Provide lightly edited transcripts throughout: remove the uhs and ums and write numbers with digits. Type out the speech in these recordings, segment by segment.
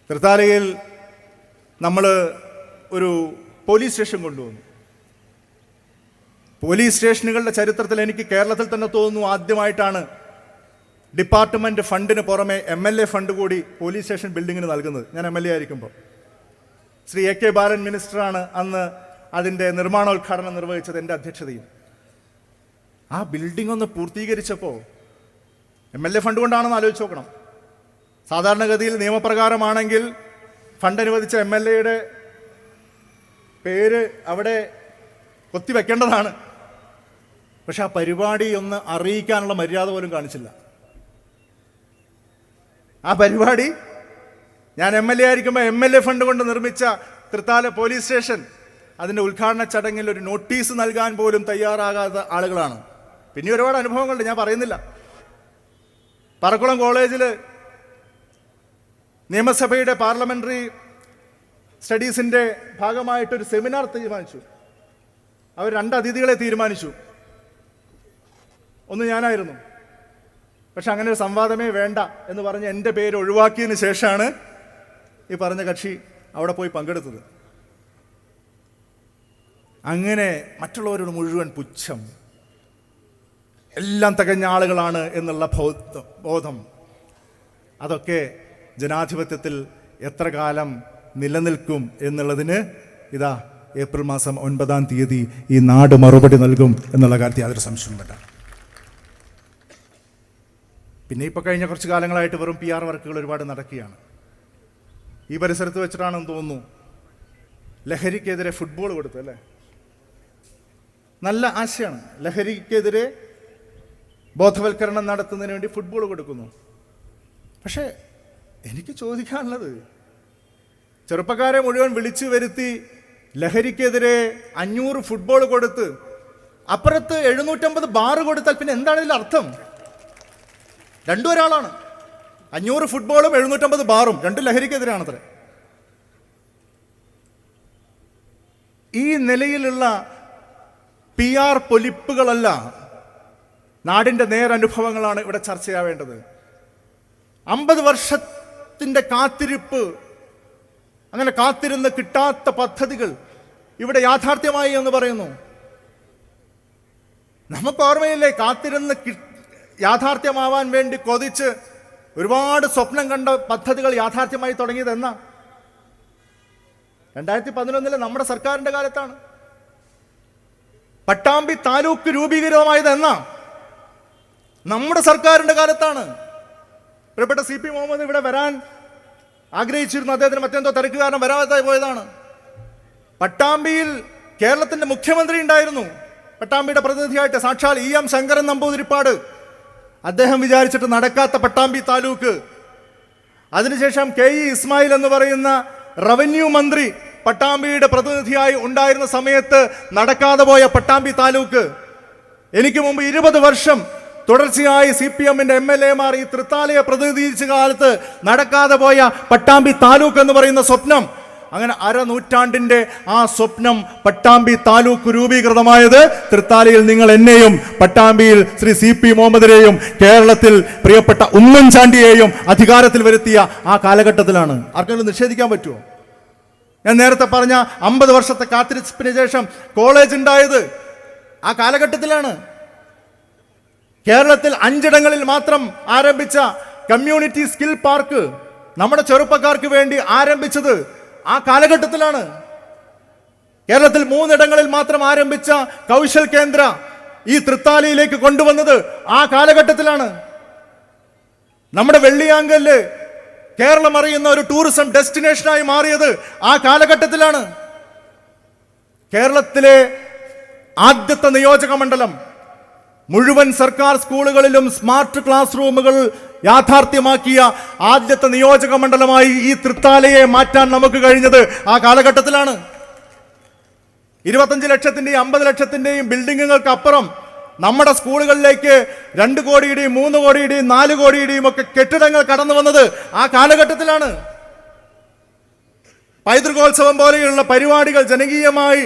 തൃത്താലയിൽ നമ്മൾ ഒരു police station കൊണ്ടുവന്നു. പോലീസ് സ്റ്റേഷനുകളുടെ ചരിത്രത്തിൽ എനിക്ക് കേരളത്തിൽ തന്നെ തോന്നുന്നു ആദ്യമായിട്ടാണ് ഡിപ്പാർട്ട്മെൻറ്റ് ഫണ്ടിന് പുറമെ MLA ഫണ്ട് കൂടി പോലീസ് സ്റ്റേഷൻ ബിൽഡിങ്ങിന് നൽകുന്നത്. ഞാൻ MLA ആയിരിക്കുമ്പോൾ ശ്രീ AK ബാലൻ മിനിസ്റ്ററാണ് അന്ന് അതിൻ്റെ നിർമ്മാണോദ്ഘാടനം നിർവഹിച്ചത് എൻ്റെ അധ്യക്ഷതയിൽ. ആ ബിൽഡിംഗ് ഒന്ന് പൂർത്തീകരിച്ചപ്പോൾ MLA ഫണ്ട് കൊണ്ടാണെന്ന് ആലോചിച്ച് നോക്കണം. സാധാരണഗതിയിൽ നിയമപ്രകാരമാണെങ്കിൽ ഫണ്ട് അനുവദിച്ച MLAയുടെ പേര് അവിടെ കൊത്തിവെക്കേണ്ടതാണ്. പക്ഷെ ആ പരിപാടി ഒന്ന് അറിയിക്കാനുള്ള മര്യാദ പോലും കാണിച്ചില്ല. ആ പരിപാടി ഞാൻ MLA ആയിരിക്കുമ്പോൾ MLA ഫണ്ട് കൊണ്ട് നിർമ്മിച്ച തൃത്താല പോലീസ് സ്റ്റേഷൻ അതിൻ്റെ ഉദ്ഘാടന ചടങ്ങിൽ ഒരു നോട്ടീസ് നൽകാൻ പോലും തയ്യാറാകാത്ത ആളുകളാണ്. പിന്നെ ഒരുപാട് അനുഭവങ്ങളുണ്ട്, ഞാൻ പറയുന്നില്ല. പറക്കുളം കോളേജിൽ നിയമസഭയുടെ പാർലമെൻ്ററി സ്റ്റഡീസിൻ്റെ ഭാഗമായിട്ടൊരു സെമിനാർ തീരുമാനിച്ചു. അവർ 2 അതിഥികളെ തീരുമാനിച്ചു. ഒന്ന് ഞാനായിരുന്നു. പക്ഷെ അങ്ങനെ ഒരു സംവാദമേ വേണ്ട എന്ന് പറഞ്ഞ് എൻ്റെ പേര് ഒഴിവാക്കിയതിന് ശേഷമാണ് ഈ പറഞ്ഞ കക്ഷി അവിടെ പോയി പങ്കെടുത്തത്. അങ്ങനെ മറ്റുള്ളവരോട് മുഴുവൻ പുച്ഛം, എല്ലാം തികഞ്ഞ ആളുകളാണ് എന്നുള്ള ബോധം, അതൊക്കെ ജനാധിപത്യത്തിൽ എത്ര കാലം നിലനിൽക്കും എന്നുള്ളതിന് ഇതാ ഏപ്രിൽ മാസം 9-ാം തീയതി ഈ നാട് മറുപടി നൽകും എന്നുള്ള കാര്യത്തിൽ യാതൊരു സംശയവും വേണ്ട. പിന്നെ ഇപ്പോൾ കഴിഞ്ഞ കുറച്ച് കാലങ്ങളായിട്ട് വെറും PR വർക്കുകൾ ഒരുപാട് നടക്കുകയാണ്. ഈ പരിസരത്ത് വെച്ചിട്ടാണെന്ന് തോന്നുന്നു ലഹരിക്കെതിരെ ഫുട്ബോൾ കൊടുത്തു, അല്ലേ? നല്ല ആശയമാണ്. ലഹരിക്കെതിരെ ബോധവൽക്കരണം നടത്തുന്നതിന് വേണ്ടി ഫുട്ബോൾ കൊടുക്കുന്നു. പക്ഷേ എനിക്ക് ചോദിക്കാനുള്ളത്, ചെറുപ്പക്കാരെ മുഴുവൻ വിളിച്ചു വരുത്തി ലഹരിക്കെതിരെ 500 ഫുട്ബോൾ കൊടുത്ത് അപ്പുറത്ത് 750 ബാറ് കൊടുത്താൽ പിന്നെ എന്താണ് ഇതിൽ അർത്ഥം? രണ്ടും ഒരാളാണ്. 500 ഫുട്ബോളും 750 ബാറും രണ്ടും ലഹരിക്കെതിരാണത്ര. ഈ നിലയിലുള്ള PR പൊലിപ്പുകളല്ല, നാടിൻ്റെ നേരനുഭവങ്ങളാണ് ഇവിടെ ചർച്ചയാവേണ്ടത്. 50 വർഷത്തിൻ്റെ കാത്തിരിപ്പ്, അങ്ങനെ കാത്തിരുന്ന് കിട്ടാത്ത പദ്ധതികൾ ഇവിടെ യാഥാർത്ഥ്യമായി എന്ന് പറയുന്നു. നമുക്ക് ഓർമ്മയില്ലേ, കാത്തിരുന്ന് യാഥാർത്ഥ്യമാവാൻ വേണ്ടി കൊതിച്ച് ഒരുപാട് സ്വപ്നം കണ്ട പദ്ധതികൾ യാഥാർത്ഥ്യമായി തുടങ്ങിയത് എന്നാ? 2011 നമ്മുടെ സർക്കാരിൻ്റെ കാലത്താണ്. പട്ടാമ്പി താലൂക്ക് രൂപീകൃതമായത് എന്നാ? നമ്മുടെ സർക്കാരിൻ്റെ കാലത്താണ്. പ്രിയപ്പെട്ട CP മുഹമ്മദ് ഇവിടെ വരാൻ ആഗ്രഹിച്ചിരുന്നു. അദ്ദേഹത്തിന് മറ്റെന്തോ തിരക്ക് കാരണം വരാതെ പോയതാണ്. പട്ടാമ്പിയിൽ കേരളത്തിൻ്റെ മുഖ്യമന്ത്രി ഉണ്ടായിരുന്നു, പട്ടാമ്പിയുടെ പ്രതിനിധിയായിട്ട് സാക്ഷാൽ EM ശങ്കരൻ നമ്പൂതിരിപ്പാട്. അദ്ദേഹം വിചാരിച്ചിട്ട് നടക്കാത്ത പട്ടാമ്പി താലൂക്ക്. അതിനുശേഷം KE ഇസ്മായിൽ എന്ന് പറയുന്ന റവന്യൂ മന്ത്രി പട്ടാമ്പിയുടെ പ്രതിനിധിയായി ഉണ്ടായിരുന്ന സമയത്ത് നടക്കാതെ പോയ പട്ടാമ്പി താലൂക്ക്. എനിക്ക് മുമ്പ് 20 വർഷം തുടർച്ചയായി CPM-ന്റെ MLA-മാർ ഈ തൃത്താലയെ പ്രതിനിധീകരിച്ച കാലത്ത് നടക്കാതെ പോയ പട്ടാമ്പി താലൂക്ക് എന്ന് പറയുന്ന സ്വപ്നം, അങ്ങനെ 1/2 നൂറ്റാണ്ടിൻ്റെ ആ സ്വപ്നം പട്ടാമ്പി താലൂക്ക് രൂപീകൃതമായത് തൃത്താലയിൽ നിങ്ങൾ എന്നെയും പട്ടാമ്പിയിൽ ശ്രീ CP മുഹമ്മദിനെയും കേരളത്തിൽ പ്രിയപ്പെട്ട ഉമ്മൻചാണ്ടിയെയും അധികാരത്തിൽ വരുത്തിയ ആ കാലഘട്ടത്തിലാണ്. ആർക്കെങ്കിലും നിഷേധിക്കാൻ പറ്റുമോ? ഞാൻ നേരത്തെ പറഞ്ഞ 50 വർഷത്തെ കാത്തിരിപ്പിന് ശേഷം കോളേജ് ഉണ്ടായത് ആ കാലഘട്ടത്തിലാണ്. കേരളത്തിൽ 5 ഇടങ്ങളിൽ മാത്രം ആരംഭിച്ച കമ്മ്യൂണിറ്റി സ്കിൽ പാർക്ക് നമ്മുടെ ചെറുപ്പക്കാർക്ക് വേണ്ടി ആരംഭിച്ചത് ആ കാലഘട്ടത്തിലാണ്. കേരളത്തിൽ 3 ഇടങ്ങളിൽ മാത്രം ആരംഭിച്ച കൗശൽ കേന്ദ്ര ഈ തൃത്താലയിലേക്ക് കൊണ്ടുവന്നത് ആ കാലഘട്ടത്തിലാണ്. നമ്മുടെ വെള്ളിയാങ്കല്ല് കേരളം അറിയുന്ന ഒരു ടൂറിസം ഡെസ്റ്റിനേഷനായി മാറിയത് ആ കാലഘട്ടത്തിലാണ്. കേരളത്തിലെ ആദ്യത്തെ നിയോജക മണ്ഡലം മുഴുവൻ സർക്കാർ സ്കൂളുകളിലും സ്മാർട്ട് ക്ലാസ് റൂമുകൾ യാഥാർത്ഥ്യമാക്കിയ ആദ്യത്തെ നിയോജക മണ്ഡലമായി ഈ തൃത്താലയെ മാറ്റാൻ നമുക്ക് കഴിഞ്ഞത് ആ കാലഘട്ടത്തിലാണ്. 25 ലക്ഷത്തിൻ്റെയും 50 ലക്ഷത്തിൻ്റെയും ബിൽഡിങ്ങുകൾക്ക് അപ്പുറം നമ്മുടെ സ്കൂളുകളിലേക്ക് 2 കോടിയുടെയും 3 കോടിയുടെയും 4 കോടിയുടെയും ഒക്കെ കെട്ടിടങ്ങൾ കടന്നു വന്നത് ആ കാലഘട്ടത്തിലാണ്. പൈതൃകോത്സവം പോലെയുള്ള പരിപാടികൾ ജനകീയമായി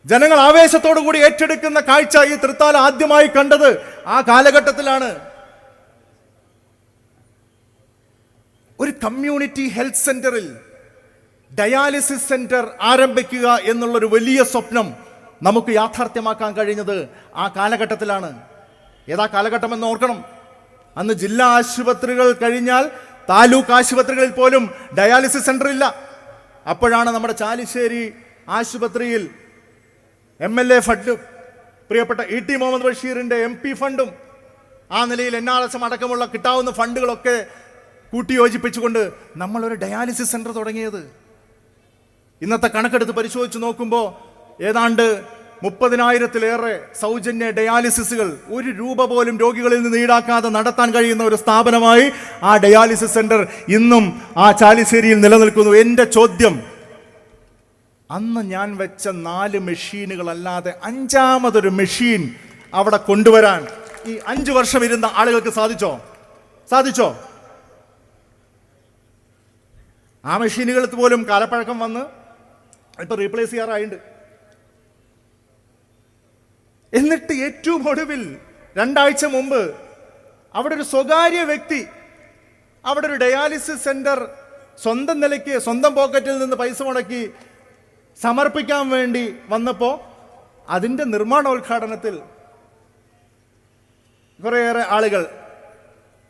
ജനങ്ങൾ ആവേശത്തോടു കൂടി ഏറ്റെടുക്കുന്ന കാഴ്ച ഈ തൃത്താല ആദ്യമായി കണ്ടത് ആ കാലഘട്ടത്തിലാണ്. ഒരു കമ്മ്യൂണിറ്റി ഹെൽത്ത് സെന്ററിൽ ഡയാലിസിസ് സെന്റർ ആരംഭിക്കുക എന്നുള്ളൊരു വലിയ സ്വപ്നം നമുക്ക് യാഥാർത്ഥ്യമാക്കാൻ കഴിഞ്ഞത് ആ കാലഘട്ടത്തിലാണ്. ഏതാ കാലഘട്ടം എന്ന് ഓർക്കണം. അന്ന് ജില്ലാ ആശുപത്രികൾ കഴിഞ്ഞാൽ താലൂക്ക് ആശുപത്രികളിൽ പോലും ഡയാലിസിസ് സെന്റർ ഇല്ല. അപ്പോഴാണ് നമ്മുടെ ചാലിശ്ശേരി ആശുപത്രിയിൽ MLA ഫണ്ടും പ്രിയപ്പെട്ട ET മുഹമ്മദ് ബഷീറിന്റെ MP ഫണ്ടും ആ നിലയിൽ NRSM അടക്കമുള്ള കിട്ടാവുന്ന ഫണ്ടുകളൊക്കെ കൂട്ടിയോജിപ്പിച്ചുകൊണ്ട് നമ്മളൊരു ഡയാലിസിസ് സെന്റർ തുടങ്ങിയത്. ഇന്നത്തെ കണക്കെടുത്ത് പരിശോധിച്ച് നോക്കുമ്പോൾ ഏതാണ്ട് 30,000-ലേറെ സൗജന്യ ഡയാലിസിസുകൾ 1 രൂപ പോലും രോഗികളിൽ നിന്ന് ഈടാക്കാതെ നടത്താൻ കഴിയുന്ന ഒരു സ്ഥാപനമായി ആ ഡയാലിസിസ് സെന്റർ ഇന്നും ആ ചാലിശ്ശേരിയിൽ നിലനിൽക്കുന്നു. എൻ്റെ ചോദ്യം, അന്ന് ഞാൻ വെച്ച 4 മെഷീനുകളല്ലാതെ 5ാമതൊരു മെഷീൻ അവിടെ കൊണ്ടുവരാൻ ഈ 5 വർഷം ഇരുന്ന ആളുകൾക്ക് സാധിച്ചോ? ആ മെഷീനുകൾ പോലും കാലപ്പഴക്കം വന്ന് ഇപ്പൊ റീപ്ലേസ് ചെയ്യാറായിട്ടുണ്ട്. എന്നിട്ട് ഏറ്റവും ഒടുവിൽ 2 ആഴ്ച മുമ്പ് അവിടെ ഒരു സ്വകാര്യ വ്യക്തി അവിടെ ഒരു ഡയാലിസിസ് സെന്റർ സ്വന്തം നിലയ്ക്ക് സ്വന്തം പോക്കറ്റിൽ നിന്ന് പൈസ മുടക്കി സമർപ്പിക്കാൻ വേണ്ടി വന്നപ്പോൾ അതിൻ്റെ നിർമ്മാണോദ്ഘാടനത്തിൽ കുറേയേറെ ആളുകൾ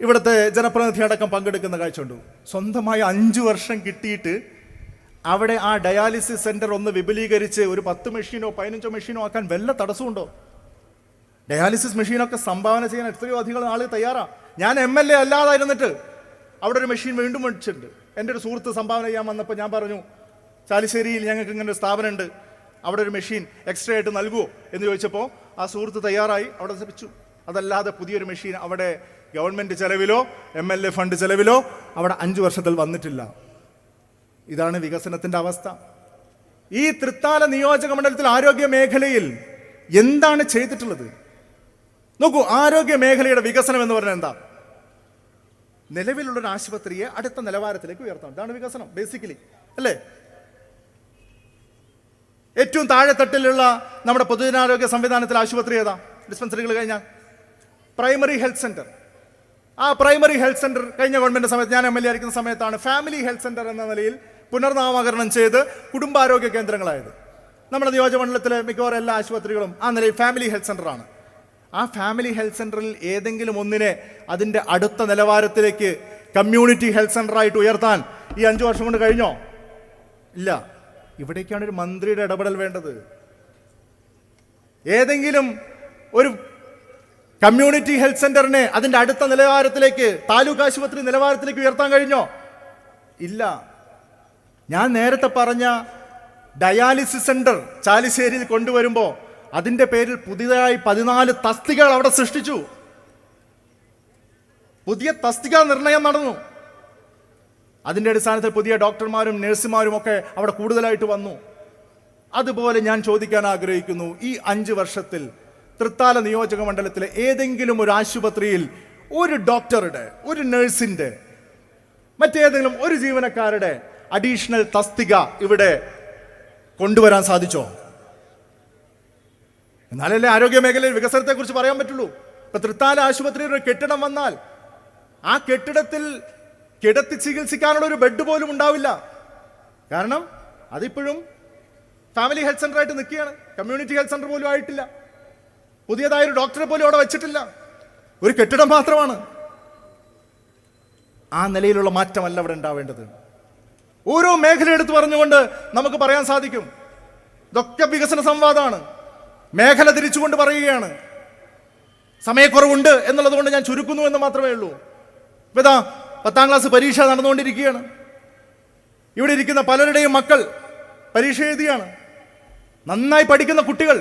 ഇവിടുത്തെ ജനപ്രതിനിധി അടക്കം പങ്കെടുക്കുന്ന കാഴ്ചയുണ്ട്. സ്വന്തമായി 5 വർഷം കിട്ടിയിട്ട് അവിടെ ആ ഡയാലിസിസ് സെന്റർ ഒന്ന് വിപുലീകരിച്ച് ഒരു 10 മെഷീനോ 15 മെഷീനോ ആക്കാൻ വല്ല തടസ്സമുണ്ടോ? ഡയാലിസിസ് മെഷീനൊക്കെ സംഭാവന ചെയ്യാൻ എത്രയോ അധികം ആളുകൾ തയ്യാറാണ്. ഞാൻ MLA അല്ലാതായിരുന്നിട്ട് അവിടെ ഒരു മെഷീൻ വീണ്ടും മേടിച്ചിട്ടുണ്ട്. എൻ്റെ ഒരു സുഹൃത്ത് സംഭാവന ചെയ്യാൻ വന്നപ്പോൾ ഞാൻ പറഞ്ഞു, ചാലിശ്ശേരിയിൽ ഞങ്ങൾക്ക് ഇങ്ങനെ ഒരു സ്ഥാപനമുണ്ട്, അവിടെ ഒരു മെഷീൻ എക്സ്ട്രാ ആയിട്ട് നൽകുമോ എന്ന് ചോദിച്ചപ്പോൾ ആ സുഹൃത്ത് തയ്യാറായി, അവിടെ ലഭിച്ചു. അതല്ലാതെ പുതിയൊരു മെഷീൻ അവിടെ ഗവൺമെൻറ് ചെലവിലോ MLA ഫണ്ട് ചെലവിലോ അവിടെ 5 വർഷത്തിൽ വന്നിട്ടില്ല. ഇതാണ് വികസനത്തിൻ്റെ അവസ്ഥ. ഈ തൃത്താല നിയോജക മണ്ഡലത്തിൽ ആരോഗ്യ മേഖലയിൽ എന്താണ് ചെയ്തിട്ടുള്ളത് നോക്കൂ. ആരോഗ്യ മേഖലയുടെ വികസനം എന്ന് പറഞ്ഞാൽ എന്താ? നിലവിലുള്ളൊരു ആശുപത്രിയെ അടുത്ത നിലവാരത്തിലേക്ക് ഉയർത്തണം. ഇതാണ് വികസനം ബേസിക്കലി, അല്ലേ? ഏറ്റവും താഴെത്തട്ടിലുള്ള നമ്മുടെ പൊതുജനാരോഗ്യ സംവിധാനത്തിൽ ആശുപത്രി ഏതാ? ഡിസ്പെൻസറികൾ കഴിഞ്ഞാൽ പ്രൈമറി ഹെൽത്ത് സെന്റർ. ആ പ്രൈമറി ഹെൽത്ത് സെന്റർ കഴിഞ്ഞ ഗവൺമെന്റ് സമയത്ത്, ഞാൻ MLA ആയിരിക്കുന്ന സമയത്താണ് ഫാമിലി ഹെൽത്ത് സെന്റർ എന്ന നിലയിൽ പുനർനാമകരണം ചെയ്ത് കുടുംബാരോഗ്യ കേന്ദ്രങ്ങളായത്. നമ്മുടെ നിയോജകമണ്ഡലത്തിലെ മിക്കവാറും എല്ലാ ആശുപത്രികളും ആ നിലയിൽ ഫാമിലി ഹെൽത്ത് സെന്ററാണ്. ആ ഫാമിലി ഹെൽത്ത് സെന്ററിൽ ഏതെങ്കിലും ഒന്നിനെ അതിൻ്റെ അടുത്ത നിലവാരത്തിലേക്ക് കമ്മ്യൂണിറ്റി ഹെൽത്ത് സെന്ററായിട്ട് ഉയർത്താൻ ഈ 5 വർഷം കൊണ്ട് കഴിഞ്ഞോ? ഇല്ല. ഇവിടേക്കാണ് ഒരു മന്ത്രിയുടെ ഇടപെടൽ വേണ്ടത്. ഏതെങ്കിലും ഒരു കമ്മ്യൂണിറ്റി ഹെൽത്ത് സെന്ററിനെ അതിൻ്റെ അടുത്ത നിലവാരത്തിലേക്ക്, താലൂക്ക് ആശുപത്രി നിലവാരത്തിലേക്ക് ഉയർത്താൻ കഴിഞ്ഞോ? ഇല്ല. ഞാൻ നേരത്തെ പറഞ്ഞ ഡയാലിസിസ് സെന്റർ ചാലിശ്ശേരിയിൽ കൊണ്ടുവരുമ്പോൾ അതിൻ്റെ പേരിൽ പുതിയതായി 14 തസ്തികകൾ അവിടെ സൃഷ്ടിച്ചു. പുതിയ തസ്തിക നിർണയം നടന്നു. അതിൻ്റെ അടിസ്ഥാനത്തിൽ പുതിയ ഡോക്ടർമാരും നഴ്സുമാരും ഒക്കെ അവിടെ കൂടുതലായിട്ട് വന്നു. അതുപോലെ ഞാൻ ചോദിക്കാൻ ആഗ്രഹിക്കുന്നു, ഈ 5 വർഷത്തിൽ തൃത്താല നിയോജക മണ്ഡലത്തിലെ ഏതെങ്കിലും ഒരു ആശുപത്രിയിൽ ഒരു ഡോക്ടറുടെ, ഒരു നഴ്സിൻ്റെ, മറ്റേതെങ്കിലും ഒരു ജീവനക്കാരുടെ അഡീഷണൽ തസ്തിക ഇവിടെ കൊണ്ടുവരാൻ സാധിച്ചോ? എന്നാലല്ലേ ആരോഗ്യ മേഖലയിൽ വികസനത്തെക്കുറിച്ച് പറയാൻ പറ്റുള്ളൂ. ഇപ്പൊ തൃത്താല ആശുപത്രിയിൽ ഒരു കെട്ടിടം വന്നാൽ ആ കെട്ടിടത്തിൽ കിടത്തി ചികിത്സിക്കാനുള്ള ഒരു ബെഡ് പോലും ഉണ്ടാവില്ല. കാരണം അതിപ്പോഴും ഫാമിലി ഹെൽത്ത് സെന്റർ ആയിട്ട് നിൽക്കുകയാണ്. കമ്മ്യൂണിറ്റി ഹെൽത്ത് സെന്റർ പോലും ആയിട്ടില്ല. പുതിയതായൊരു ഡോക്ടറെ പോലും അവിടെ വെച്ചിട്ടില്ല. ഒരു കെട്ടിടം മാത്രമാണ്. ആ നിലയിലുള്ള മാറ്റമല്ല അവിടെ ഉണ്ടാവേണ്ടത്. ഓരോ മേഖല എടുത്തു പറഞ്ഞുകൊണ്ട് നമുക്ക് പറയാൻ സാധിക്കും. ഇതൊക്കെ വികസന സംവാദമാണ്. മേഖല തിരിച്ചുകൊണ്ട് പറയുകയാണ്. സമയക്കുറവുണ്ട് എന്നുള്ളത് കൊണ്ട് ഞാൻ ചുരുക്കുന്നു എന്ന് മാത്രമേ ഉള്ളൂ. ഇപ്പൊ ഇതാ 10ാം ക്ലാസ് പരീക്ഷ നടന്നുകൊണ്ടിരിക്കുകയാണ്. ഇവിടെ ഇരിക്കുന്ന പലരുടെയും മക്കൾ പരീക്ഷ എഴുതിയാണ്. നന്നായി പഠിക്കുന്ന കുട്ടികൾ.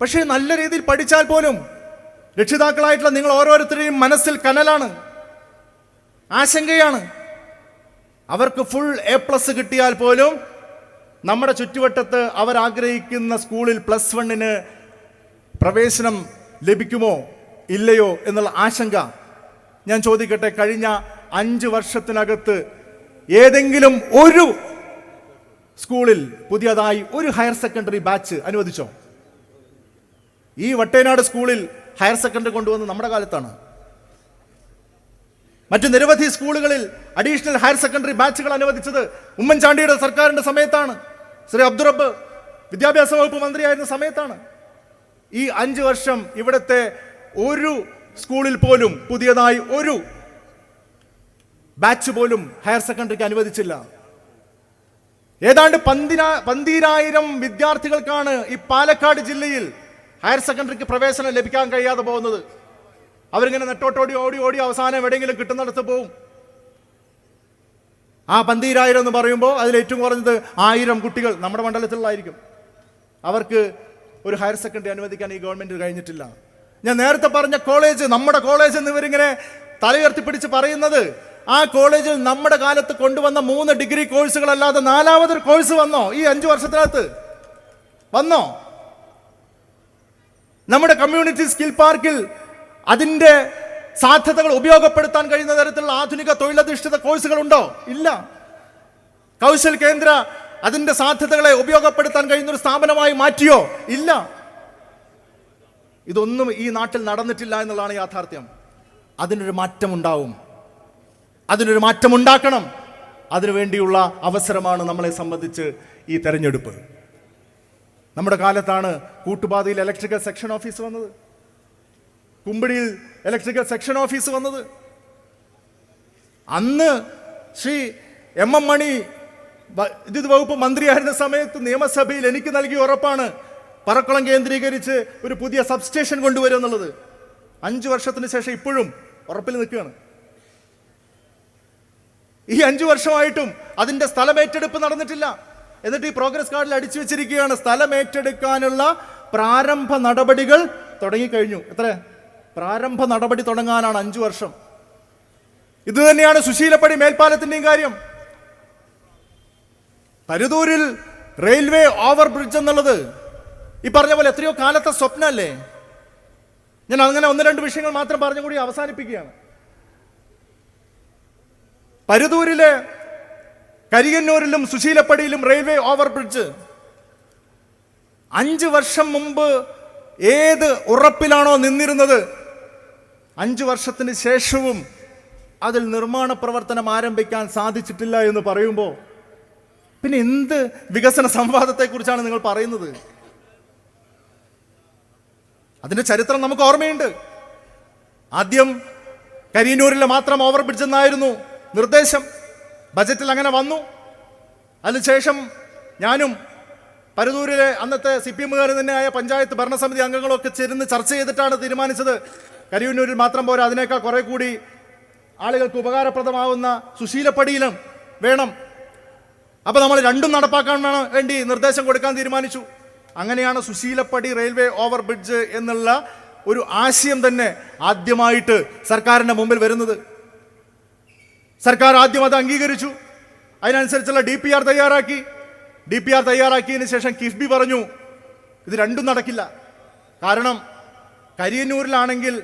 പക്ഷേ നല്ല രീതിയിൽ പഠിച്ചാൽ പോലും രക്ഷിതാക്കളായിട്ടുള്ള നിങ്ങൾ ഓരോരുത്തരുടെയും മനസ്സിൽ കനലാണ്, ആശങ്കയാണ്. അവർക്ക് ഫുൾ A+ കിട്ടിയാൽ പോലും നമ്മുടെ ചുറ്റുവട്ടത്ത് അവർ ആഗ്രഹിക്കുന്ന സ്കൂളിൽ +1 പ്രവേശനം ലഭിക്കുമോ ഇല്ലയോ എന്നുള്ള ആശങ്ക. ഞാൻ ചോദിക്കട്ടെ, കഴിഞ്ഞ 5 വർഷത്തിനകത്ത് ഏതെങ്കിലും ഒരു സ്കൂളിൽ പുതിയതായി ഒരു ഹയർ സെക്കൻഡറി ബാച്ച് അനുവദിച്ചോ? ഈ വട്ടേനാട് സ്കൂളിൽ ഹയർ സെക്കൻഡറി കൊണ്ടുവന്ന് നമ്മുടെ കാലത്താണ്. മറ്റ് നിരവധി സ്കൂളുകളിൽ അഡീഷണൽ ഹയർ സെക്കൻഡറി ബാച്ചുകൾ അനുവദിച്ചത് ഉമ്മൻചാണ്ടിയുടെ സർക്കാരിന്റെ സമയത്താണ്. ശ്രീ അബ്ദുറബ്ബ് വിദ്യാഭ്യാസ വകുപ്പ് മന്ത്രിയായിരുന്ന സമയത്താണ്. ഈ 5 വർഷം ഇവിടുത്തെ ഒരു സ്കൂളിൽ പോലും പുതിയതായി ഒരു ബാച്ച് പോലും ഹയർ സെക്കൻഡറിക്ക് അനുവദിച്ചില്ല. ഏതാണ്ട് 12,000 വിദ്യാർത്ഥികൾക്കാണ് ഈ പാലക്കാട് ജില്ലയിൽ ഹയർ സെക്കൻഡറിക്ക് പ്രവേശനം ലഭിക്കാൻ കഴിയാതെ പോകുന്നത്. അവരിങ്ങനെ നെട്ടോട്ടോടി ഓടി ഓടി അവസാനം എവിടെയെങ്കിലും കിട്ടുന്നിടത്ത് പോവും. ആ 12,000 എന്ന് പറയുമ്പോൾ അതിൽ ഏറ്റവും കുറഞ്ഞത് 1000 കുട്ടികൾ നമ്മുടെ മണ്ഡലത്തിലുള്ളതായിരിക്കും. അവർക്ക് ഒരു ഹയർ സെക്കൻഡറി അനുവദിക്കാൻ ഈ ഗവൺമെന്റ് കഴിഞ്ഞിട്ടില്ല. ഞാൻ നേരത്തെ പറഞ്ഞ കോളേജ്, നമ്മുടെ കോളേജ് എന്നിവരിങ്ങനെ തലയുയർത്തിപ്പിടിച്ച് പറയുന്നത്, ആ കോളേജിൽ നമ്മുടെ കാലത്ത് കൊണ്ടുവന്ന 3 ഡിഗ്രി കോഴ്സുകളല്ലാതെ 4ാമതൊരു കോഴ്സ് വന്നോ ഈ 5 വർഷത്തിനകത്ത്? വന്നോ? നമ്മുടെ കമ്മ്യൂണിറ്റി സ്കിൽ പാർക്കിൽ അതിൻ്റെ സാധ്യതകൾ ഉപയോഗപ്പെടുത്താൻ കഴിയുന്ന തരത്തിലുള്ള ആധുനിക തൊഴിലധിഷ്ഠിത കോഴ്സുകളുണ്ടോ? ഇല്ല. കൗശൽ കേന്ദ്ര അതിൻ്റെ സാധ്യതകളെ ഉപയോഗപ്പെടുത്താൻ കഴിയുന്ന ഒരു സ്ഥാപനമായി മാറ്റിയോ? ഇല്ല. ഇതൊന്നും ഈ നാട്ടിൽ നടന്നിട്ടില്ല എന്നുള്ളതാണ് യാഥാർത്ഥ്യം. അതിനൊരു മാറ്റമുണ്ടാവും, അതിനൊരു മാറ്റമുണ്ടാക്കണം. അതിനുവേണ്ടിയുള്ള അവസരമാണ് നമ്മളെ സംബന്ധിച്ച് ഈ തെരഞ്ഞെടുപ്പ്. നമ്മുടെ കാലത്താണ് കൂട്ടുപാതയിൽ ഇലക്ട്രിക്കൽ സെക്ഷൻ ഓഫീസ് വന്നത്, കുമ്പിടിയിൽ ഇലക്ട്രിക്കൽ സെക്ഷൻ ഓഫീസ് വന്നത്. അന്ന് ശ്രീ എം മണി വൈദ്യുതി വകുപ്പ് മന്ത്രിയായിരുന്ന സമയത്ത് നിയമസഭയിൽ എനിക്ക് നൽകിയ ഉറപ്പാണ് പറക്കുളം കേന്ദ്രീകരിച്ച് ഒരു പുതിയ സബ്സ്റ്റേഷൻ കൊണ്ടുവരും എന്നുള്ളത്. 5 വർഷത്തിന് ശേഷം ഇപ്പോഴും ഉറപ്പിൽ നിൽക്കുകയാണ്. ഈ 5 വർഷമായിട്ടും അതിന്റെ സ്ഥലമേറ്റെടുപ്പ് നടന്നിട്ടില്ല. എന്നിട്ട് ഈ പ്രോഗ്രസ് കാർഡിൽ അടിച്ചു വെച്ചിരിക്കുകയാണ്, സ്ഥലമേറ്റെടുക്കാനുള്ള പ്രാരംഭ നടപടികൾ തുടങ്ങിക്കഴിഞ്ഞു. എത്ര പ്രാരംഭ നടപടി തുടങ്ങാനാണ് 5 വർഷം. ഇത് തന്നെയാണ് സുശീലപ്പടി മേൽപ്പാലത്തിന്റെയും കാര്യം. പരുതൂരിൽ റെയിൽവേ ഓവർ ബ്രിഡ്ജ് എന്നുള്ളത് ഈ പറഞ്ഞ പോലെ എത്രയോ കാലത്തെ സ്വപ്നമല്ലേ. ഞാൻ അങ്ങനെ 1-2 വിഷയങ്ങൾ മാത്രം പറഞ്ഞു കൂടി അവസാനിപ്പിക്കുകയാണ്. പരുതൂരിലെ കരിയന്നൂരിലും സുശീലപ്പടിയിലും റെയിൽവേ ഓവർ ബ്രിഡ്ജ് 5 വർഷം മുമ്പ് ഏത് ഉറപ്പിലാണോ നിന്നിരുന്നത്, 5 വർഷത്തിന് ശേഷവും അതിൽ നിർമ്മാണ പ്രവർത്തനം ആരംഭിക്കാൻ സാധിച്ചിട്ടില്ല എന്ന് പറയുമ്പോൾ പിന്നെ എന്ത് വികസന സംവാദത്തെക്കുറിച്ചാണ് നിങ്ങൾ പറയുന്നത്? അതിന്റെ ചരിത്രം നമുക്ക് ഓർമ്മയുണ്ട്. ആദ്യം കരിയന്നൂരിലെ മാത്രം ഓവർ ബ്രിഡ്ജ് എന്നായിരുന്നു നിർദ്ദേശം. ബജറ്റിൽ അങ്ങനെ വന്നു. അതിനുശേഷം ഞാനും പരുതൂരിലെ അന്നത്തെ CPM-കാർ തന്നെയായ പഞ്ചായത്ത് ഭരണസമിതി അംഗങ്ങളൊക്കെ ചേർന്ന് ചർച്ച ചെയ്തിട്ടാണ് തീരുമാനിച്ചത് കരിയന്നൂരിൽ മാത്രം പോരാ, അതിനേക്കാൾ കുറെ കൂടി ആളുകൾക്ക് ഉപകാരപ്രദമാവുന്ന സുശീലപ്പടിയിലും വേണം. അപ്പൊ നമ്മൾ രണ്ടും നടപ്പാക്കാൻ വേണ്ടി നിർദ്ദേശം കൊടുക്കാൻ തീരുമാനിച്ചു. അങ്ങനെയാണ് സുശീലപ്പടി റെയിൽവേ ഓവർ ബ്രിഡ്ജ് എന്നുള്ള ഒരു ആശയം തന്നെ ആദ്യമായിട്ട് സർക്കാരിന്റെ മുമ്പിൽ വരുന്നത്. സർക്കാർ ആദ്യം അത് അംഗീകരിച്ചു. അതിനനുസരിച്ചുള്ള DPR തയ്യാറാക്കി. DPR തയ്യാറാക്കിയതിന് ശേഷം കിഫ്ബി പറഞ്ഞു ഇത് രണ്ടും നടക്കില്ല. കാരണം കരിയന്നൂരിലാണെങ്കിൽ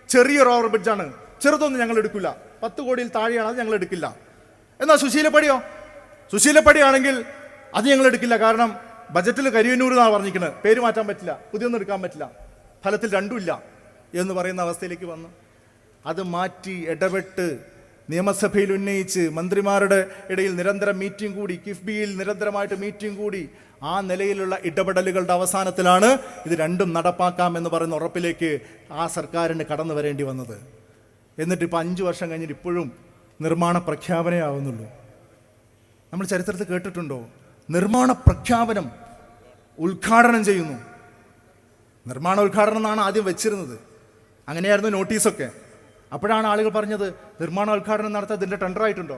ചെറിയൊരു ഓവർ ബ്രിഡ്ജാണ്, ചെറുതൊന്നും ഞങ്ങൾ എടുക്കില്ല, 10 കോടിയിൽ താഴെയാണ്, അത് ഞങ്ങൾ എടുക്കില്ല. എന്നാൽ സുശീലപ്പടിയോ? സുശീലപ്പടിയാണെങ്കിൽ അത് ഞങ്ങൾ എടുക്കില്ല, കാരണം ബജറ്റിൽ കരിയന്നൂർ എന്നാണ് പറഞ്ഞിരിക്കുന്നത്, പേര് മാറ്റാൻ പറ്റില്ല, പുതിയൊന്നും എടുക്കാൻ പറ്റില്ല, ഫലത്തിൽ രണ്ടുമില്ല എന്ന് പറയുന്ന അവസ്ഥയിലേക്ക് വന്നു. അത് മാറ്റി ഇടപെട്ട് നിയമസഭയിൽ ഉന്നയിച്ച് മന്ത്രിമാരുടെ ഇടയിൽ നിരന്തരം മീറ്റിംഗ് കൂടി, കിഫ്ബിയിൽ നിരന്തരമായിട്ട് മീറ്റിംഗ് കൂടി, ആ നിലയിലുള്ള ഇടപെടലുകളുടെ അവസാനത്തിലാണ് ഇത് രണ്ടും നടപ്പാക്കാമെന്ന് പറയുന്ന ഉറപ്പിലേക്ക് ആ സർക്കാരിന് കടന്നു വരേണ്ടി വന്നത്. എന്നിട്ട് ഇപ്പോൾ 5 വർഷം കഴിഞ്ഞിട്ട് ഇപ്പോഴും നിർമ്മാണ പ്രഖ്യാപനമേ ആവുന്നുള്ളൂ. നമ്മൾ ചരിത്രത്തിൽ കേട്ടിട്ടുണ്ടോ? നിർമ്മാണ പ്രഖ്യാപനം, ഉദ്ഘാടനം ചെയ്യുന്നു. നിർമ്മാണ ഉദ്ഘാടനം എന്നാണ് ആദ്യം വെച്ചിരുന്നത്, അങ്ങനെയായിരുന്നു നോട്ടീസൊക്കെ. അപ്പോഴാണ് ആളുകൾ പറഞ്ഞത് നിർമ്മാണ ഉദ്ഘാടനം നടത്താൻ ഇതിൻ്റെ ടെൻഡർ ആയിട്ടുണ്ടോ,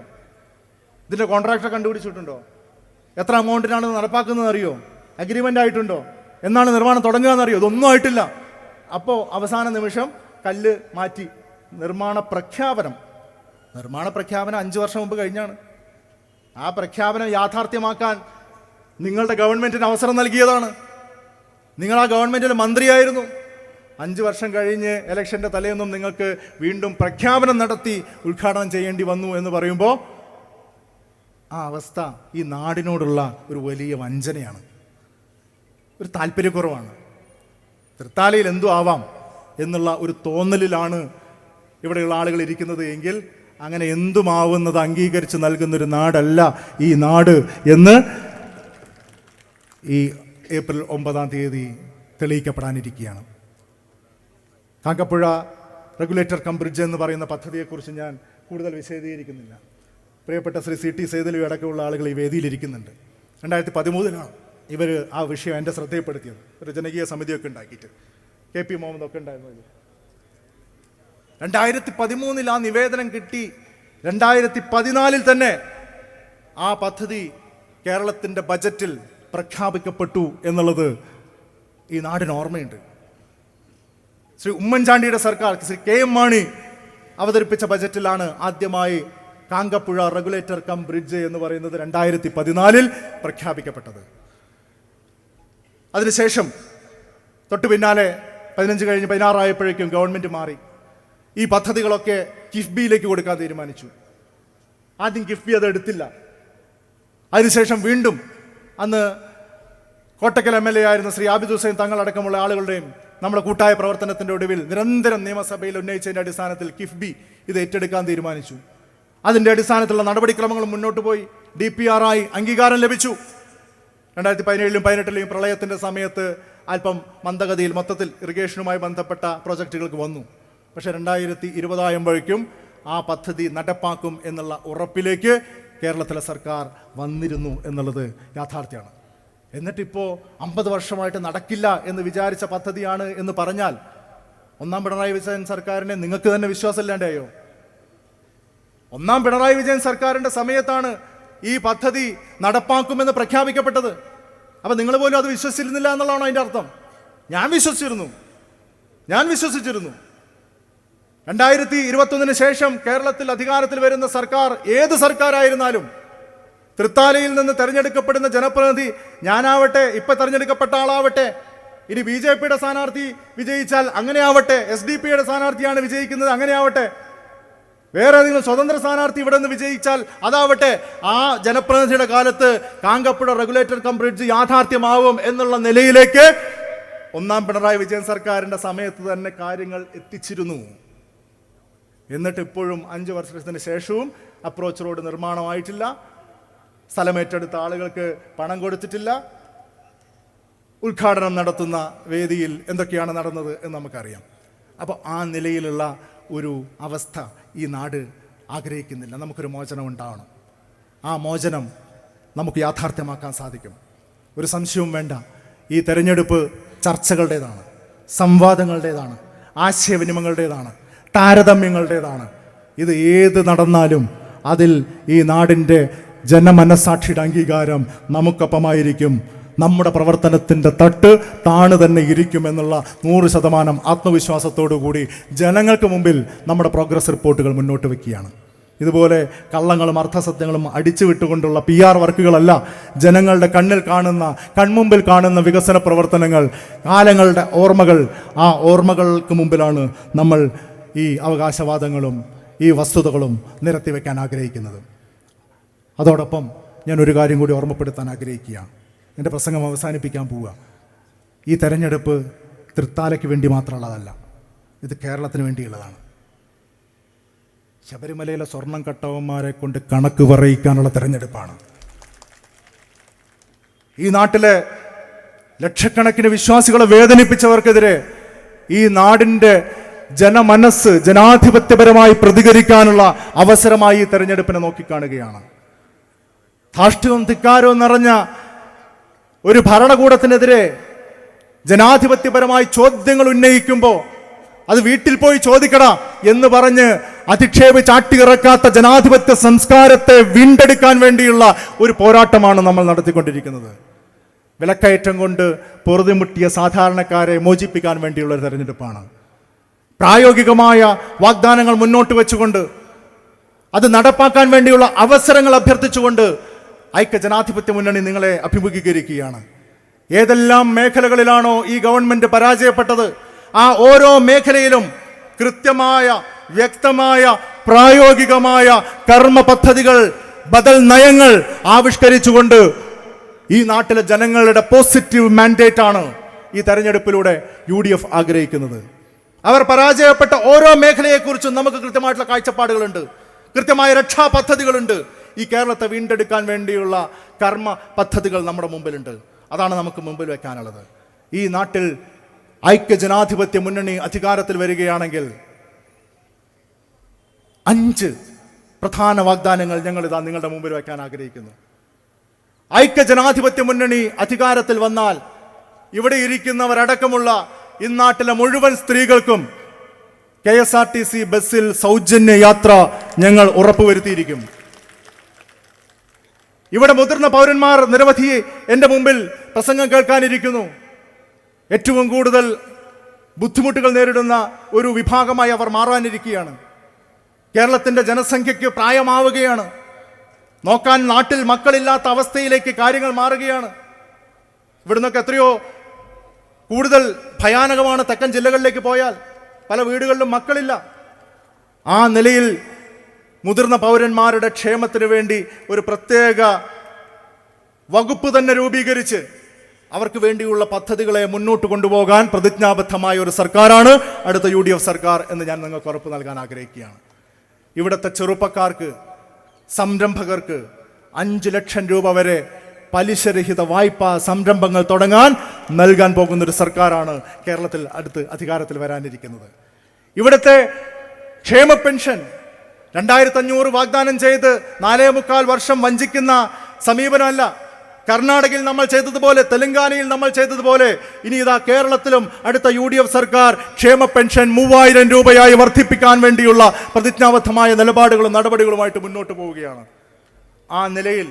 ഇതിൻ്റെ കോൺട്രാക്ടറെ കണ്ടുപിടിച്ചിട്ടുണ്ടോ, എത്ര എമൗണ്ടിനാണ് നടപ്പാക്കുന്നത് അറിയോ, അഗ്രിമെൻ്റ് ആയിട്ടുണ്ടോ, എന്നാണ് നിർമ്മാണം തുടങ്ങുക എന്നറിയോ? ഇതൊന്നും ആയിട്ടില്ല. അപ്പോൾ അവസാന നിമിഷം കല്ല് മാറ്റി. നിർമ്മാണ പ്രഖ്യാപനം 5 വർഷം മുമ്പ് കഴിഞ്ഞാണ്. ആ പ്രഖ്യാപനം യാഥാർത്ഥ്യമാക്കാൻ നിങ്ങളുടെ ഗവൺമെൻറ്റിന് അവസരം നൽകിയതാണ്. നിങ്ങൾ ആ ഗവൺമെൻറ്റിൻ്റെ മന്ത്രിയായിരുന്നു. 5 വർഷം കഴിഞ്ഞ് ഇലക്ഷൻ്റെ തലേന്നും നിങ്ങൾക്ക് വീണ്ടും പ്രഖ്യാപനം നടത്തി ഉദ്ഘാടനം ചെയ്യേണ്ടി വന്നു എന്ന് പറയുമ്പോൾ ആ അവസ്ഥ ഈ നാടിനോടുള്ള ഒരു വലിയ വഞ്ചനയാണ്, ഒരു താല്പര്യക്കുറവാണ്. തൃത്താലയിൽ എന്തു ആവാം എന്നുള്ള ഒരു തോന്നലിലാണ് ഇവിടെയുള്ള ആളുകൾ ഇരിക്കുന്നത് എങ്കിൽ അങ്ങനെ എന്തുമാവുന്നത് അംഗീകരിച്ച് നൽകുന്നൊരു നാടല്ല ഈ നാട് എന്ന് ഈ ഏപ്രിൽ 9 തെളിയിക്കപ്പെടാനിരിക്കുകയാണ്. കാങ്കപ്പുഴ റെഗുലേറ്റർ കം ബ്രിഡ്ജ് എന്ന് പറയുന്ന പദ്ധതിയെക്കുറിച്ച് ഞാൻ കൂടുതൽ വിശദീകരിക്കുന്നില്ല. പ്രിയപ്പെട്ട ശ്രീ CT സേതുലു അടക്കമുള്ള ആളുകൾ ഈ വേദിയിലിരിക്കുന്നുണ്ട്. 2013 ഇവർ ആ വിഷയം എൻ്റെ ശ്രദ്ധയിൽപ്പെടുത്തിയത്. ഒരു ജനകീയ സമിതിയൊക്കെ ഉണ്ടാക്കിയിട്ട് KP മുഹമ്മദ് ഒക്കെ ഉണ്ടായിരുന്നു. 2013 ആ നിവേദനം കിട്ടി. 2014 തന്നെ ആ പദ്ധതി കേരളത്തിൻ്റെ ബജറ്റിൽ പ്രഖ്യാപിക്കപ്പെട്ടു എന്നുള്ളത് ഈ നാടിന് ഓർമ്മയുണ്ട്. ശ്രീ ഉമ്മൻചാണ്ടിയുടെ സർക്കാർ, ശ്രീ KM മാണി അവതരിപ്പിച്ച ബജറ്റിലാണ് ആദ്യമായി കാങ്കപ്പുഴ റെഗുലേറ്റർ കം ബ്രിഡ്ജ് എന്ന് പറയുന്നത് 2014 പ്രഖ്യാപിക്കപ്പെട്ടത്. അതിനുശേഷം തൊട്ടു പിന്നാലെ 15 കഴിഞ്ഞ് 16 ആയപ്പോഴേക്കും ഗവൺമെൻറ് മാറി. ഈ പദ്ധതികളൊക്കെ കിഫ്ബിയിലേക്ക് കൊടുക്കാൻ തീരുമാനിച്ചു. ആദ്യം കിഫ്ബി അത് എടുത്തില്ല. അതിനുശേഷം വീണ്ടും അന്ന് കോട്ടക്കൽ MLA ആയിരുന്ന ശ്രീ ആബിദ് ഹുസൈൻ തങ്ങളടക്കമുള്ള ആളുകളുടെയും നമ്മുടെ കൂട്ടായ പ്രവർത്തനത്തിൻ്റെ ഒടുവിൽ നിരന്തരം നിയമസഭയിൽ ഉന്നയിച്ചതിൻ്റെ അടിസ്ഥാനത്തിൽ കിഫ്ബി ഇത് ഏറ്റെടുക്കാൻ തീരുമാനിച്ചു. അതിൻ്റെ അടിസ്ഥാനത്തിലുള്ള നടപടിക്രമങ്ങൾ മുന്നോട്ട് പോയി. DPR ആയി അംഗീകാരം ലഭിച്ചു. 2017 18 പ്രളയത്തിൻ്റെ സമയത്ത് അല്പം മന്ദഗതിയിൽ മൊത്തത്തിൽ ഇറിഗേഷനുമായി ബന്ധപ്പെട്ട പ്രോജക്റ്റുകൾക്ക് വന്നു. പക്ഷേ 2020 ആകുമ്പോഴേക്കും ആ പദ്ധതി നടപ്പാക്കും എന്നുള്ള ഉറപ്പിലേക്ക് കേരളത്തിലെ സർക്കാർ വന്നിരുന്നു എന്നുള്ളത് യാഥാർത്ഥ്യമാണ്. എന്നിട്ടിപ്പോൾ 50 വർഷമായിട്ട് നടക്കില്ല എന്ന് വിചാരിച്ച പദ്ധതിയാണ് എന്ന് പറഞ്ഞാൽ ഒന്നാം പിണറായി വിജയൻ സർക്കാരിനെ നിങ്ങൾക്ക് തന്നെ വിശ്വാസമില്ലാണ്ടായോ? ഒന്നാം പിണറായി വിജയൻ സർക്കാരിൻ്റെ സമയത്താണ് ഈ പദ്ധതി നടപ്പാക്കുമെന്ന് പ്രഖ്യാപിക്കപ്പെട്ടത്. അപ്പം നിങ്ങൾ പോലും അത് വിശ്വസിച്ചിരുന്നില്ല എന്നുള്ളതാണോ അതിൻ്റെ അർത്ഥം? ഞാൻ വിശ്വസിച്ചിരുന്നു. 2021 ശേഷം കേരളത്തിൽ അധികാരത്തിൽ വരുന്ന സർക്കാർ, ഏത് സർക്കാരായിരുന്നാലും, തൃത്താലയിൽ നിന്ന് തെരഞ്ഞെടുക്കപ്പെടുന്ന ജനപ്രതിനിധി ഞാനാവട്ടെ, ഇപ്പം തെരഞ്ഞെടുക്കപ്പെട്ട ആളാവട്ടെ, ഇനി BJPയുടെ സ്ഥാനാർത്ഥി വിജയിച്ചാൽ അങ്ങനെ ആവട്ടെ, SDPയുടെ സ്ഥാനാർത്ഥിയാണ് വിജയിക്കുന്നത് അങ്ങനെ ആവട്ടെ, വേറെ ഏതെങ്കിലും സ്വതന്ത്ര സ്ഥാനാർത്ഥി ഇവിടെ നിന്ന് വിജയിച്ചാൽ അതാവട്ടെ, ആ ജനപ്രതിനിധിയുടെ കാലത്ത് കാങ്കപ്പുഴ റെഗുലേറ്റർ കം ബ്രിഡ്ജ് യാഥാർത്ഥ്യമാവും എന്നുള്ള നിലയിലേക്ക് ഒന്നാം പിണറായി വിജയൻ സർക്കാരിൻ്റെ സമയത്ത് തന്നെ കാര്യങ്ങൾ എത്തിച്ചിരുന്നു. എന്നിട്ട് ഇപ്പോഴും 5 വർഷത്തിന് ശേഷവും അപ്രോച്ച് റോഡ് നിർമ്മാണമായിട്ടില്ല. സ്ഥലമേറ്റെടുത്ത ആളുകൾക്ക് പണം കൊടുത്തിട്ടില്ല. ഉദ്ഘാടനം നടത്തുന്ന വേദിയിൽ എന്തൊക്കെയാണ് നടന്നത് എന്ന് നമുക്കറിയാം. അപ്പോൾ ആ നിലയിലുള്ള ഒരു അവസ്ഥ ഈ നാട് ആഗ്രഹിക്കുന്നില്ല. നമുക്കൊരു മോചനം ഉണ്ടാവണം. ആ മോചനം നമുക്ക് യാഥാർത്ഥ്യമാക്കാൻ സാധിക്കും. ഒരു സംശയവും വേണ്ട. ഈ തെരഞ്ഞെടുപ്പ് ചർച്ചകളുടേതാണ്, സംവാദങ്ങളുടേതാണ്, ആശയവിനിമയങ്ങളുടേതാണ്, താരതമ്യങ്ങളുടേതാണ്. ഇത് ഏത് നടന്നാലും അതിൽ ഈ നാടിൻ്റെ ജനമനസാക്ഷിയുടെ അംഗീകാരം നമുക്കൊപ്പമായിരിക്കും. നമ്മുടെ പ്രവർത്തനത്തിൻ്റെ തട്ട് താണു തന്നെ ഇരിക്കുമെന്നുള്ള 100% ആത്മവിശ്വാസത്തോടു കൂടി ജനങ്ങൾക്ക് മുമ്പിൽ നമ്മുടെ പ്രോഗ്രസ് റിപ്പോർട്ടുകൾ മുന്നോട്ട് വയ്ക്കുകയാണ്. ഇതുപോലെ കള്ളങ്ങളും അർത്ഥസത്യങ്ങളും അടിച്ചു വിട്ടുകൊണ്ടുള്ള PR വർക്കുകളല്ല. ജനങ്ങളുടെ കൺമുമ്പിൽ കാണുന്ന വികസന പ്രവർത്തനങ്ങൾ, കാലങ്ങളുടെ ഓർമ്മകൾ, ആ ഓർമ്മകൾക്ക് മുമ്പിലാണ് നമ്മൾ ഈ അവകാശവാദങ്ങളും ഈ വസ്തുതകളും നിരത്തി വയ്ക്കാൻ ആഗ്രഹിക്കുന്നത്. അതോടൊപ്പം ഞാനൊരു കാര്യം കൂടി ഓർമ്മപ്പെടുത്താൻ ആഗ്രഹിക്കുകയാണ്. എൻ്റെ പ്രസംഗം അവസാനിപ്പിക്കാൻ പോവുക. ഈ തെരഞ്ഞെടുപ്പ് തൃത്താലയ്ക്ക് വേണ്ടി മാത്രമുള്ളതല്ല, ഇത് കേരളത്തിന് വേണ്ടിയുള്ളതാണ്. ശബരിമലയിലെ സ്വർണം കട്ടവന്മാരെ കൊണ്ട് കണക്ക് പറയിക്കാനുള്ള തെരഞ്ഞെടുപ്പാണ്. ഈ നാട്ടിലെ ലക്ഷക്കണക്കിന് വിശ്വാസികളെ വേദനിപ്പിച്ചവർക്കെതിരെ ഈ നാടിൻ്റെ ജനമനസ്സ് ജനാധിപത്യപരമായി പ്രതികരിക്കാനുള്ള അവസരമായി ഈ തെരഞ്ഞെടുപ്പിനെ നോക്കിക്കാണുകയാണ്. ധാർഷ്ട്യവും ധിക്കാരവും നിറഞ്ഞ ഒരു ഭരണകൂടത്തിനെതിരെ ജനാധിപത്യപരമായി ചോദ്യങ്ങൾ ഉന്നയിക്കുമ്പോൾ അത് വീട്ടിൽ പോയി ചോദിക്കടാ എന്ന് പറഞ്ഞ് അധിക്ഷേപിച്ച് ചാട്ടിയിറക്കാത്ത ജനാധിപത്യ സംസ്കാരത്തെ വീണ്ടെടുക്കാൻ വേണ്ടിയുള്ള ഒരു പോരാട്ടമാണ് നമ്മൾ നടത്തിക്കൊണ്ടിരിക്കുന്നത്. വിലക്കയറ്റം കൊണ്ട് പൊറുതിമുട്ടിയ സാധാരണക്കാരെ മോചിപ്പിക്കാൻ വേണ്ടിയുള്ള ഒരു തെരഞ്ഞെടുപ്പാണ്. പ്രായോഗികമായ വാഗ്ദാനങ്ങൾ മുന്നോട്ട് വെച്ചുകൊണ്ട് അത് നടപ്പാക്കാൻ വേണ്ടിയുള്ള അവസരങ്ങൾ അഭ്യർത്ഥിച്ചുകൊണ്ട് ഐക്യ ജനാധിപത്യ മുന്നണി നിങ്ങളെ അഭിമുഖീകരിക്കുകയാണ്. ഏതെല്ലാം മേഖലകളിലാണോ ഈ ഗവൺമെന്റ് പരാജയപ്പെട്ടത്, ആ ഓരോ മേഖലയിലും കൃത്യമായ വ്യക്തമായ പ്രായോഗികമായ കർമ്മ പദ്ധതികൾ, ബദൽ നയങ്ങൾ ആവിഷ്കരിച്ചുകൊണ്ട് ഈ നാട്ടിലെ ജനങ്ങളുടെ പോസിറ്റീവ് മാൻഡേറ്റ് ആണ് ഈ തെരഞ്ഞെടുപ്പിലൂടെ UDF ആഗ്രഹിക്കുന്നത്. അവർ പരാജയപ്പെട്ട ഓരോ മേഖലയെക്കുറിച്ചും നമുക്ക് കൃത്യമായിട്ടുള്ള കാഴ്ചപ്പാടുകളുണ്ട്. കൃത്യമായ രക്ഷാ പദ്ധതികളുണ്ട്. ഈ കേരളത്തെ വീണ്ടെടുക്കാൻ വേണ്ടിയുള്ള കർമ്മ പദ്ധതികൾ നമ്മുടെ മുമ്പിലുണ്ട്. അതാണ് നമുക്ക് മുമ്പിൽ വെക്കാനുള്ളത്. ഈ നാട്ടിൽ ഐക്യജനാധിപത്യ മുന്നണി അധികാരത്തിൽ വരികയാണെങ്കിൽ 5 പ്രധാന വാഗ്ദാനങ്ങൾ ഞങ്ങളിതാ നിങ്ങളുടെ മുമ്പിൽ വെക്കാൻ ആഗ്രഹിക്കുന്നു. ഐക്യജനാധിപത്യ മുന്നണി അധികാരത്തിൽ വന്നാൽ ഇവിടെ ഇരിക്കുന്നവരടക്കമുള്ള ഈ നാട്ടിലെ മുഴുവൻ സ്ത്രീകൾക്കും KSRTC ബസ്സിൽ സൗജന്യ യാത്ര ഞങ്ങൾ ഉറപ്പുവരുത്തിയിരിക്കും. ഇവിടെ മുതിർന്ന പൗരന്മാർ നിരവധി എൻ്റെ മുമ്പിൽ പ്രസംഗം കേൾക്കാനിരിക്കുന്നു. ഏറ്റവും കൂടുതൽ ബുദ്ധിമുട്ടുകൾ നേരിടുന്ന ഒരു വിഭാഗമായി അവർ മാറാനിരിക്കുകയാണ്. കേരളത്തിൻ്റെ ജനസംഖ്യയ്ക്ക് പ്രായമാവുകയാണ്. നോക്കാൻ നാട്ടിൽ മക്കളില്ലാത്ത അവസ്ഥയിലേക്ക് കാര്യങ്ങൾ മാറുകയാണ്. ഇവിടുന്നൊക്കെ എത്രയോ കൂടുതൽ ഭയാനകമാണ് തെക്കൻ ജില്ലകളിലേക്ക് പോയാൽ. പല വീടുകളിലും മക്കളില്ല. ആ നിലയിൽ മുതിർന്ന പൗരന്മാരുടെ ക്ഷേമത്തിന് വേണ്ടി ഒരു പ്രത്യേക വകുപ്പ് തന്നെ രൂപീകരിച്ച് അവർക്ക് വേണ്ടിയുള്ള പദ്ധതികളെ മുന്നോട്ട് കൊണ്ടുപോകാൻ പ്രതിജ്ഞാബദ്ധമായ ഒരു സർക്കാരാണ് അടുത്ത UDF സർക്കാർ എന്ന് ഞാൻ നിങ്ങൾക്ക് ഉറപ്പ് നൽകാൻ ആഗ്രഹിക്കുകയാണ്. ഇവിടുത്തെ ചെറുപ്പക്കാർക്ക്, സംരംഭകർക്ക് 5 ലക്ഷം രൂപ വരെ പലിശരഹിത വായ്പാ സംരംഭങ്ങൾ തുടങ്ങാൻ നൽകാൻ പോകുന്നൊരു സർക്കാരാണ് കേരളത്തിൽ അടുത്ത് അധികാരത്തിൽ വരാനിരിക്കുന്നത്. ഇവിടുത്തെ ക്ഷേമ പെൻഷൻ 2500 വാഗ്ദാനം ചെയ്ത് 4.25 വർഷം വഞ്ചിക്കുന്ന സമീപനമല്ല. കർണാടകയിൽ നമ്മൾ ചെയ്തതുപോലെ, തെലങ്കാനയിൽ നമ്മൾ ചെയ്തതുപോലെ ഇനി ഇതാ കേരളത്തിലും അടുത്ത UDF സർക്കാർ ക്ഷേമ പെൻഷൻ 3000 രൂപയായി വർദ്ധിപ്പിക്കാൻ വേണ്ടിയുള്ള പ്രതിജ്ഞാബദ്ധമായ നിലപാടുകളും നടപടികളുമായിട്ട് മുന്നോട്ട് പോവുകയാണ്. ആ നിലയിൽ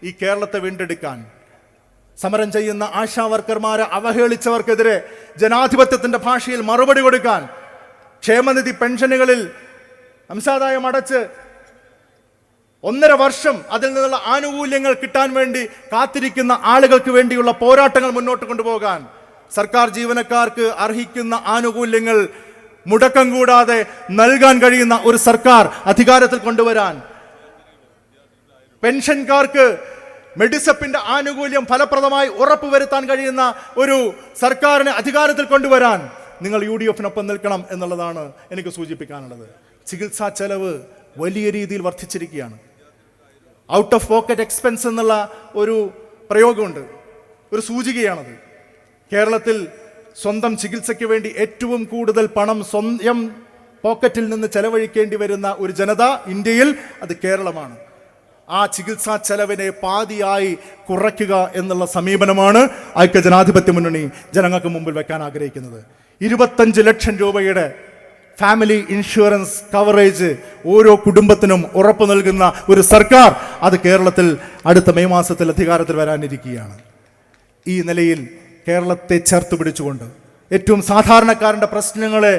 ഈ കേരളത്തെ വീണ്ടെടുക്കാൻ സമരം ചെയ്യുന്ന ആശാ വർക്കർമാരെ അവഹേളിച്ചവർക്കെതിരെ ജനാധിപത്യത്തിൻ്റെ ഭാഷയിൽ മറുപടി കൊടുക്കാൻ, ക്ഷേമനിധി പെൻഷനുകളിൽ അംശാദായം അടച്ച് 1.5 വർഷം അതിൽ നിന്നുള്ള ആനുകൂല്യങ്ങൾ കിട്ടാൻ വേണ്ടി കാത്തിരിക്കുന്ന ആളുകൾക്ക് വേണ്ടിയുള്ള പോരാട്ടങ്ങൾ മുന്നോട്ട് കൊണ്ടുപോകാൻ, സർക്കാർ ജീവനക്കാർക്ക് അർഹിക്കുന്ന ആനുകൂല്യങ്ങൾ മുടക്കം കൂടാതെ നൽകാൻ കഴിയുന്ന ഒരു സർക്കാർ അധികാരത്തിൽ കൊണ്ടുവരാൻ, പെൻഷൻകാർക്ക് മെഡിസപ്പിന്റെ ആനുകൂല്യം ഫലപ്രദമായി ഉറപ്പുവരുത്താൻ കഴിയുന്ന ഒരു സർക്കാരിനെ അധികാരത്തിൽ കൊണ്ടുവരാൻ നിങ്ങൾ UDF-നൊപ്പം നിൽക്കണം എന്നുള്ളതാണ് എനിക്ക് സൂചിപ്പിക്കാനുള്ളത്. ചികിത്സാ ചെലവ് വലിയ രീതിയിൽ വർദ്ധിച്ചിരിക്കുകയാണ്. ഔട്ട് ഓഫ് പോക്കറ്റ് എക്സ്പെൻസ് എന്നുള്ള ഒരു പ്രയോഗമുണ്ട്, ഒരു സൂചികയാണത്. കേരളത്തിൽ സ്വന്തം ചികിത്സയ്ക്ക് വേണ്ടി ഏറ്റവും കൂടുതൽ പണം സ്വന്തം പോക്കറ്റിൽ നിന്ന് ചെലവഴിക്കേണ്ടി വരുന്ന ഒരു ജനത ഇന്ത്യയിൽ അത് കേരളമാണ്. ആ ചികിത്സാ ചെലവിനെ പാതിയായി കുറയ്ക്കുക എന്നുള്ള സമീപനമാണ് ഐക്യജനാധിപത്യ മുന്നണി ജനങ്ങൾക്ക് മുമ്പിൽ വെക്കാൻ ആഗ്രഹിക്കുന്നത്. 25 ലക്ഷം രൂപയുടെ ഫാമിലി ഇൻഷുറൻസ് കവറേജ് ഓരോ കുടുംബത്തിനും ഉറപ്പു നൽകുന്ന ഒരു സർക്കാർ അത് കേരളത്തിൽ അടുത്ത മെയ് മാസത്തിൽ അധികാരത്തിൽ വരാനിരിക്കുകയാണ്. ഈ നിലയിൽ കേരളത്തെ ചേർത്ത് പിടിച്ചുകൊണ്ട് ഏറ്റവും സാധാരണക്കാരൻ്റെ പ്രശ്നങ്ങളെ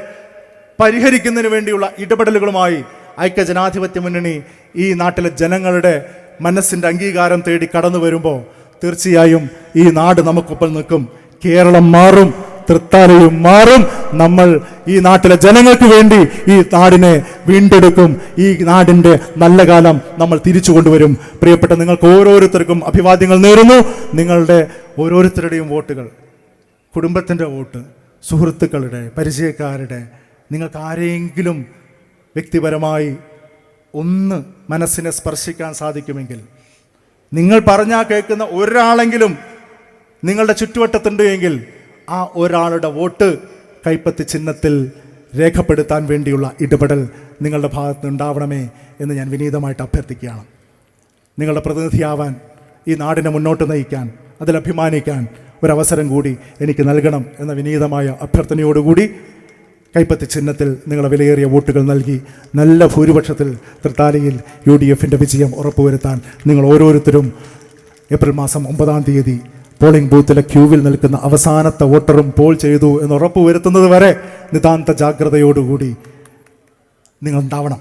പരിഹരിക്കുന്നതിന് വേണ്ടിയുള്ള ഇടപെടലുകളുമായി ഐക്യജനാധിപത്യ മുന്നണി ഈ നാട്ടിലെ ജനങ്ങളുടെ മനസ്സിൻ്റെ അംഗീകാരം തേടി കടന്നു വരുമ്പോൾ തീർച്ചയായും ഈ നാട് നമുക്കൊപ്പം നിൽക്കും. കേരളം മാറും, തൃത്താലയും മാറും. നമ്മൾ ഈ നാട്ടിലെ ജനങ്ങൾക്ക് വേണ്ടി ഈ നാടിനെ വീണ്ടെടുക്കും. ഈ നാടിൻ്റെ നല്ല കാലം നമ്മൾ തിരിച്ചു കൊണ്ടുവരും. പ്രിയപ്പെട്ട നിങ്ങൾക്ക് ഓരോരുത്തർക്കും അഭിവാദ്യങ്ങൾ നേരുന്നു. നിങ്ങളുടെ ഓരോരുത്തരുടെയും വോട്ടുകൾ, കുടുംബത്തിൻ്റെ വോട്ട്, സുഹൃത്തുക്കളുടെ, പരിചയക്കാരുടെ, നിങ്ങൾക്ക് ആരെങ്കിലും വ്യക്തിപരമായി ഒന്ന് മനസ്സിനെ സ്പർശിക്കാൻ സാധിക്കുമെങ്കിൽ, നിങ്ങൾ പറഞ്ഞാൽ കേൾക്കുന്ന ഒരാളെങ്കിലും നിങ്ങളുടെ ചുറ്റുവട്ടത്തുണ്ട് എങ്കിൽ ആ ഒരാളുടെ വോട്ട് കൈപ്പത്തി ചിഹ്നത്തിൽ രേഖപ്പെടുത്താൻ വേണ്ടിയുള്ള ഇടപെടൽ നിങ്ങളുടെ ഭാഗത്ത് ഉണ്ടാവണമേ എന്ന് ഞാൻ വിനീതമായിട്ട് അഭ്യർത്ഥിക്കുകയാണ്. നിങ്ങളുടെ പ്രതിനിധിയാവാൻ, ഈ നാടിനെ മുന്നോട്ട് നയിക്കാൻ, അതിൽ അഭിമാനിക്കാൻ ഒരവസരം കൂടി എനിക്ക് നൽകണം എന്ന വിനീതമായ അഭ്യർത്ഥനയോടുകൂടി കൈപ്പത്തി ചിഹ്നത്തിൽ നിങ്ങളെ വിലയേറിയ വോട്ടുകൾ നൽകി നല്ല ഭൂരിപക്ഷത്തിൽ തൃത്താലയിൽ UDF-ന്റെ വിജയം ഉറപ്പുവരുത്താൻ നിങ്ങൾ ഓരോരുത്തരും ഏപ്രിൽ മാസം 9-ാം തീയതി പോളിംഗ് ബൂത്തിലെ ക്യൂവിൽ നിൽക്കുന്ന അവസാനത്തെ വോട്ടറും പോൾ ചെയ്തു എന്ന് ഉറപ്പുവരുത്തുന്നത് വരെ നിതാന്ത ജാഗ്രതയോടുകൂടി നിങ്ങൾ ഉണ്ടാവണം.